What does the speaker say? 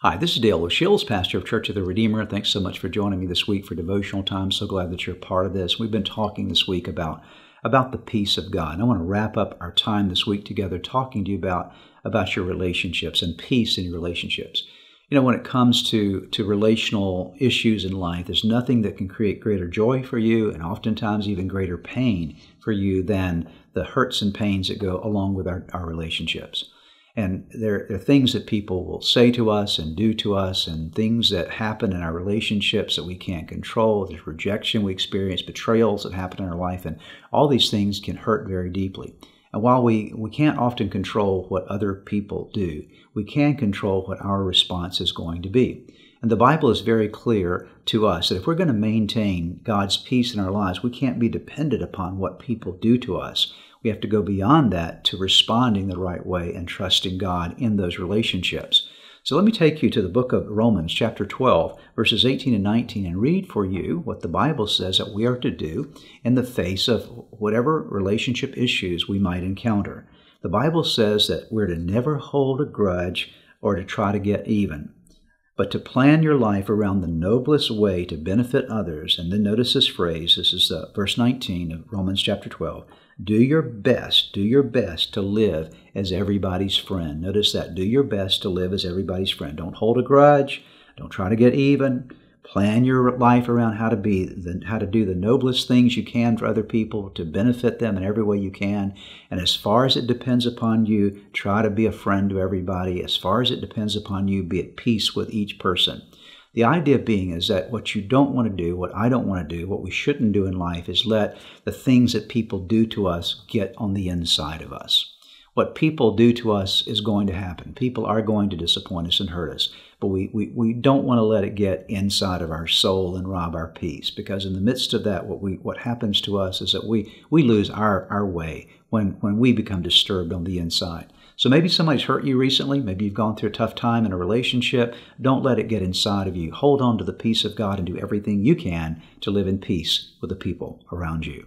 Hi, this is Dale O'Shills, pastor of Church of the Redeemer. Thanks so much for joining me this week for devotional time. So glad that you're a part of this. We've been talking this week about the peace of God. And I want to wrap up our time this week together talking to you about your relationships and peace in your relationships. You know, when it comes to relational issues in life, there's nothing that can create greater joy for you and oftentimes even greater pain for you than the hurts and pains that go along with our relationships. And there are things that people will say to us and do to us, and things that happen in our relationships that we can't control. There's rejection we experience, betrayals that happen in our life, and all these things can hurt very deeply. And while we can't often control what other people do, we can control what our response is going to be. And the Bible is very clear to us that if we're going to maintain God's peace in our lives, we can't be dependent upon what people do to us. We have to go beyond that to responding the right way and trusting God in those relationships. So let me take you to the book of Romans, chapter 12, verses 18 and 19, and read for you what the Bible says that we are to do in the face of whatever relationship issues we might encounter. The Bible says that we're to never hold a grudge or to try to get even, but to plan your life around the noblest way to benefit others. And then notice this phrase. This is verse 19 of Romans chapter 12. Do your best to live as everybody's friend. Notice that. Do your best to live as everybody's friend. Don't hold a grudge. Don't try to get even. Plan your life around how to do the noblest things you can for other people, to benefit them in every way you can. And as far as it depends upon you, try to be a friend to everybody. As far as it depends upon you, be at peace with each person. The idea being is that what you don't want to do, what I don't want to do, what we shouldn't do in life is let the things that people do to us get on the inside of us. What people do to us is going to happen. People are going to disappoint us and hurt us. But we don't want to let it get inside of our soul and rob our peace, because in the midst of that, what happens to us is that we lose our way when we become disturbed on the inside. So maybe somebody's hurt you recently. Maybe you've gone through a tough time in a relationship. Don't let it get inside of you. Hold on to the peace of God and do everything you can to live in peace with the people around you.